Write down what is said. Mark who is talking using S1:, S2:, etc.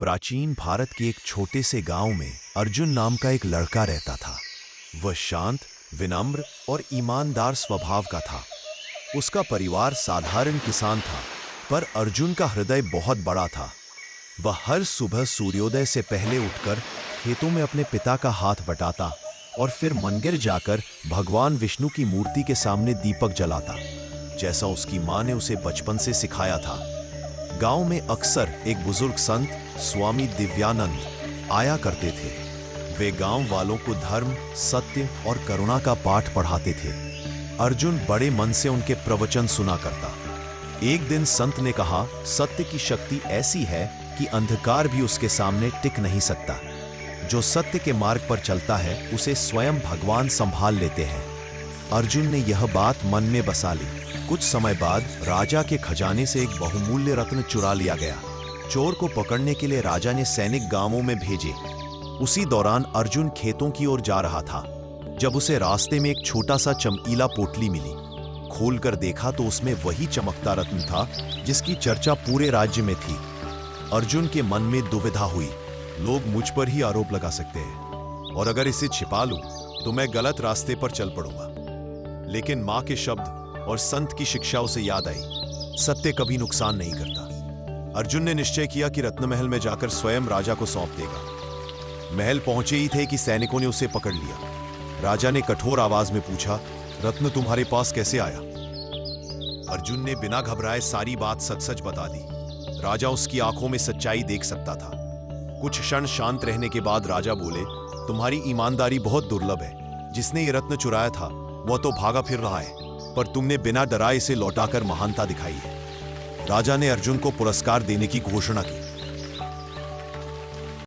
S1: प्राचीन भारत के एक छोटे से गांव में अर्जुन नाम का एक लड़का रहता था। वह शांत, विनम्र और ईमानदार स्वभाव का था। उसका परिवार साधारण किसान था, पर अर्जुन का हृदय बहुत बड़ा था। वह हर सुबह सूर्योदय से पहले उठकर खेतों में अपने पिता का हाथ बटाता और फिर मंदिर जाकर भगवान विष्णु की मूर्ति के सामने दीपक जलाता, जैसा उसकी मां ने उसे बचपन से सिखाया था। गांव में अक्सर एक बुजुर्ग संत स्वामी दिव्यानंद आया करते थे। वे गांव वालों को धर्म, सत्य और करुणा का पाठ पढ़ाते थे। अर्जुन बड़े मन से उनके प्रवचन सुना करता। एक दिन संत ने कहा, सत्य की शक्ति ऐसी है कि अंधकार भी उसके सामने टिक नहीं सकता। जो सत्य के मार्ग पर चलता है उसे स्वयं भगवान संभाल लेते हैं। अर्जुन ने यह बात मन में बसा ली। कुछ समय बाद राजा के खजाने से एक बहुमूल्य रत्न चुरा लिया गया। चोर को पकड़ने के लिए राजा ने सैनिक गांवों में भेजे। उसी दौरान अर्जुन खेतों की ओर जा रहा था, जब उसे रास्ते में एक छोटा सा चमकीला पोटली मिली। खोलकर देखा तो उसमें वही चमकता रत्न था जिसकी चर्चा पूरे राज्य में थी। अर्जुन के मन में दुविधा हुई। लोग मुझ पर ही आरोप लगा सकते हैं और अगर इसे छिपा लूं तो मैं गलत रास्ते पर चल पड़ूंगा। लेकिन मां के शब्द और संत की शिक्षा उसे याद आई, सत्य कभी नुकसान नहीं करता। अर्जुन ने निश्चय किया कि रत्न महल में जाकर स्वयं राजा को सौंप देगा। महल पहुंचे ही थे कि सैनिकों ने उसे पकड़ लिया। राजा ने कठोर आवाज में पूछा, रत्न तुम्हारे पास कैसे आया? अर्जुन ने बिना घबराए सारी बात सच सच बता दी। राजा उसकी आंखों में सच्चाई देख सकता था। कुछ क्षण शांत रहने के बाद राजा बोले, तुम्हारी ईमानदारी बहुत दुर्लभ है। जिसने ये रत्न चुराया था वह तो भागा फिर रहा है, पर तुमने बिना डराए इसे लौटाकर महानता दिखाई है। राजा ने अर्जुन को पुरस्कार देने की घोषणा की।